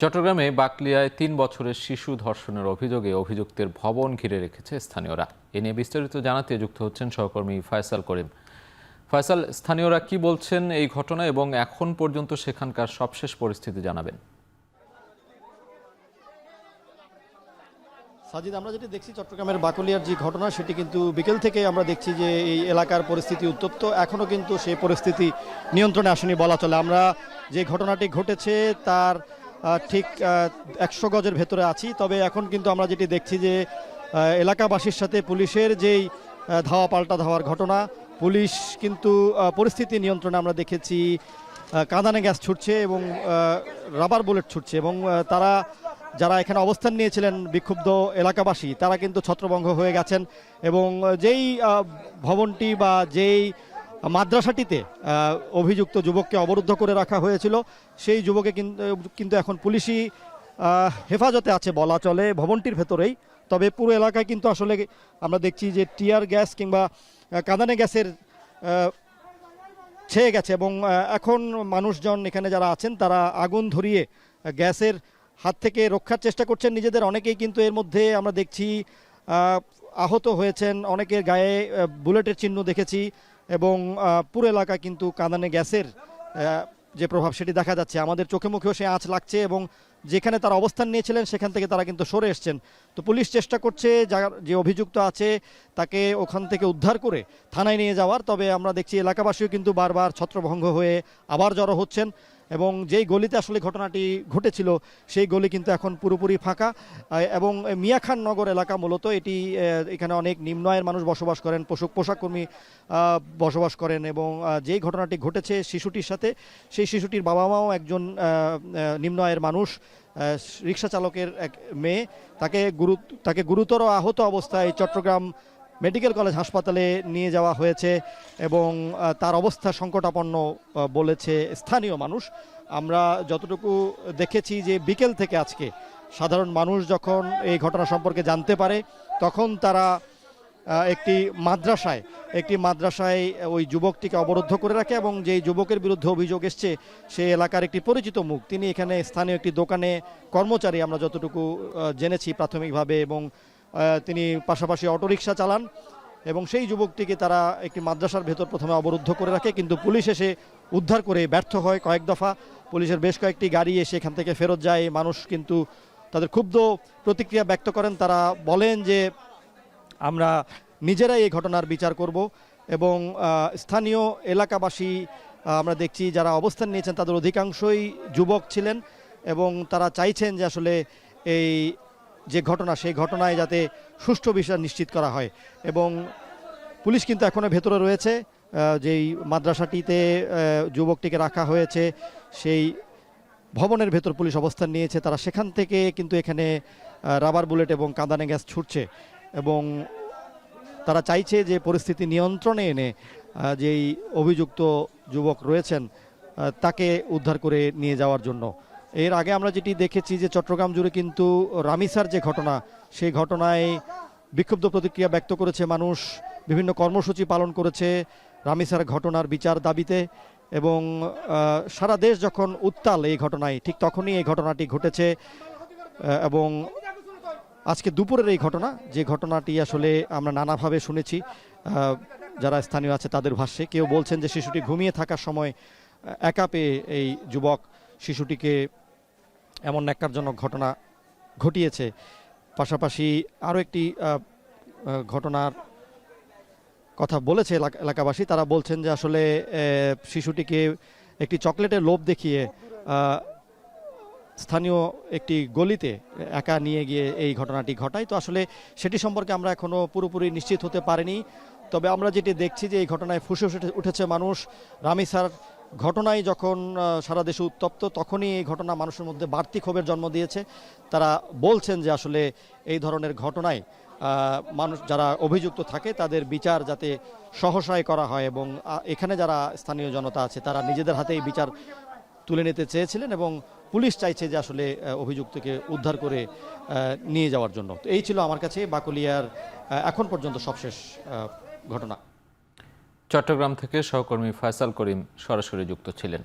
চট্টগ্রামে বাকলিয়ায় ৩ বছরের শিশু ধর্ষণের অভিযোগে অভিযুক্তের ভবন ঘিরে রেখেছে স্থানীয়রা। এ নিয়ে বিস্তারিত জানাতে যুক্ত হচ্ছেন সহকর্মী ফয়সাল করিম। ফয়সাল, স্থানীয়রা কি বলছেন এই ঘটনা এবং এখন পর্যন্ত সেখানকার সবশেষ পরিস্থিতি জানাবেন। সাজিদ, আমরা যেটি দেখছি চট্টগ্রামের বাকলিয়ার যে ঘটনা সেটি কিন্তু বিকেল থেকে আমরা দেখছি যে এই এলাকার পরিস্থিতি উত্তপ্ত। এখনও কিন্তু সেই পরিস্থিতি নিয়ন্ত্রণে আসেনি বলা চলে। আমরা যে ঘটনাটি ঘটেছে তার ঠিক ১০০ গজের ভেতরে আছি। তবে এখন কিন্তু আমরা যেটি দেখছি যে এলাকাবাসীর সাথে পুলিশের যেই ধাওয়া পাল্টা ধাওয়ার ঘটনা, পুলিশ কিন্তু পরিস্থিতি নিয়ন্ত্রণে আমরা দেখেছি কাঁদানে গ্যাস ছুটছে এবং রাবার বুলেট ছুটছে এবং তারা যারা এখানে অবস্থান নিয়েছিলেন বিক্ষুব্ধ এলাকাবাসী তারা কিন্তু ছত্রভঙ্গ হয়ে গেছেন এবং যেই ভবনটি বা যেই মাদ্রাসাটিতে অভিযুক্ত যুবককে অবরুদ্ধ করে রাখা হয়েছিল সেই যুবকে কিন্তু এখন পুলিশি হেফাজতে আছে বলা চলে ভবনটির ভেতরেই। তবে পুরো এলাকায় কিন্তু আসলে আমরা দেখছি যে টিয়ার গ্যাস কিংবা কাঁদানে গ্যাসের ছেয়ে গেছে এবং এখন মানুষজন এখানে যারা আছেন তারা আগুন ধরিয়ে গ্যাসের হাত থেকে রক্ষার চেষ্টা করছেন নিজেদের। অনেকেই কিন্তু এর মধ্যে আমরা দেখছি আহত হয়েছেন, অনেকের গায়ে বুলেটের চিহ্ন দেখেছি এবং পুরো এলাকায় কিন্তু কাঁদানে গ্যাসের যে প্রভাব সেটি দেখা যাচ্ছে। আমাদের চোখে মুখেও সে আঁচ লাগছে এবং যেখানে তারা অবস্থান নিয়েছিলেন সেখান থেকে তারা কিন্তু সরে এসছেন। তো পুলিশ চেষ্টা করছে যে অভিযুক্ত আছে তাকে ওখান থেকে উদ্ধার করে থানায় নিয়ে যাওয়ার। তবে আমরা দেখছি এলাকাবাসীও কিন্তু বারবার ছত্রভঙ্গ হয়ে আবার জড়ো হচ্ছেন এবং যেই গলিতে আসলে ঘটনাটি ঘটেছিল সেই গলি কিন্তু এখন পুরোপুরি ফাঁকা এবং মিয়াখান নগর এলাকা মূলত এটি। এখানে অনেক নিম্ন আয়ের মানুষ বসবাস করেন, পোশাক কর্মী বসবাস করেন এবং যেই ঘটনাটি ঘটেছে শিশুটির সাথে, সেই শিশুটির বাবা মাও একজন নিম্ন আয়ের মানুষ, রিক্সা চালকের এক মেয়ে। তাকে গুরুতর আহত অবস্থায় চট্টগ্রাম মেডিকেল কলেজ হাসপাতালে নিয়ে যাওয়া হয়েছে এবং তার অবস্থা সংকটাপন্ন বলেছে স্থানীয় মানুষ। আমরা যতটুকু দেখেছি যে বিকেল থেকে আজকে সাধারণ মানুষ যখন এই ঘটনা সম্পর্কে জানতে পারে তখন তারা একটি মাদ্রাসায় ওই যুবকটিকে অবরুদ্ধ করে রাখে এবং যেই যুবকের বিরুদ্ধে অভিযোগ এসছে সে এলাকার একটি পরিচিত মুখ। তিনি এখানে স্থানীয় একটি দোকানে কর্মচারী আমরা যতটুকু জেনেছি প্রাথমিকভাবে, এবং তিনি পাশাপাশি অটোরিকশা চালান এবং সেই যুবকটিকে তারা একটি মাদ্রাসার ভেতর প্রথমে অবরুদ্ধ করে রাখে, কিন্তু পুলিশ এসে উদ্ধার করে ব্যর্থ হয় কয়েক দফা। পুলিশের বেশ কয়েকটি গাড়ি এসে এখান থেকে ফেরত যায়। মানুষ কিন্তু তাদের ক্ষুব্ধ প্রতিক্রিয়া ব্যক্ত করেন। তারা বলেন যে আমরা নিজেরাই এই ঘটনার বিচার করব এবং স্থানীয় এলাকাবাসী আমরা দেখছি যারা অবস্থান নিয়েছেন তাদের অধিকাংশই যুবক ছিলেন এবং তারা চাইছেন যে আসলে এই যে ঘটনা সেই ঘটনায় যাতে সুষ্ঠু বিচার নিশ্চিত করা হয় এবং পুলিশ কিন্তু এখনও ভেতরে রয়েছে। যেই মাদ্রাসাটিতে যুবকটিকে রাখা হয়েছে সেই ভবনের ভেতর পুলিশ অবস্থান নিয়েছে। তারা সেখান থেকে কিন্তু এখানে রাবার বুলেট এবং কাঁদানে গ্যাস ছুটছে এবং তারা চাইছে যে পরিস্থিতি নিয়ন্ত্রণে এনে যেই অভিযুক্ত যুবক রয়েছেন তাকে উদ্ধার করে নিয়ে যাওয়ার জন্য। এর আগে আমরা যেটি দেখেছি যে চট্টগ্রাম জুড়ে কিন্তু রামিসার যে ঘটনা, সেই ঘটনায় বিক্ষুব্ধ প্রতিক্রিয়া ব্যক্ত করেছে মানুষ, বিভিন্ন কর্মসূচি পালন করেছে রামিসার ঘটনার বিচার দাবিতে এবং সারা দেশ যখন উত্তাল এই ঘটনায়, ঠিক তখনই এই ঘটনাটি ঘটেছে এবং আজকে দুপুরের এই ঘটনা, যে ঘটনাটি আসলে আমরা নানাভাবে শুনেছি যারা স্থানীয় আছে তাদের ভাষ্যে। কেউ বলছেন যে শিশুটি ঘুমিয়ে থাকার সময় একা পেয়ে এই যুবক শিশুটিকে এমন ন্যাক্কারজনক ঘটনা ঘটিয়েছে। পাশাপাশি আরও একটি ঘটনার কথা বলেছে এলাকাবাসী। তারা বলছেন যে আসলে শিশুটিকে একটি চকলেটের লোভ দেখিয়ে স্থানীয় একটি গলিতে একা নিয়ে গিয়ে এই ঘটনাটি ঘটায়। তো আসলে সেটি সম্পর্কে আমরা এখনও পুরোপুরি নিশ্চিত হতে পারিনি। তবে আমরা যেটি দেখছি যে এই ঘটনায় ফুঁসে উঠেছে মানুষ। রামিসার ঘটনায় যখন সারা দেশে উত্তপ্ত তখনই এই ঘটনা মানুষের মধ্যে বাড়তি ক্ষোভের জন্ম দিয়েছে। তারা বলছেন যে আসলে এই ধরনের ঘটনায় মানুষ যারা অভিযুক্ত থাকে তাদের বিচার যাতে সহসায় করা হয় এবং এখানে যারা স্থানীয় জনতা আছে তারা নিজেদের হাতেই বিচার তুলে নিতে চেয়েছিলেন এবং পুলিশ চাইছে যে আসলে অভিযুক্তকে উদ্ধার করে নিয়ে যাওয়ার জন্য। তো এই ছিল আমার কাছে বাকলিয়ার এখন পর্যন্ত সবশেষ ঘটনা। চট্টগ্রাম থেকে সহকর্মী ফয়সাল করিম সরাসরি যুক্ত ছিলেন।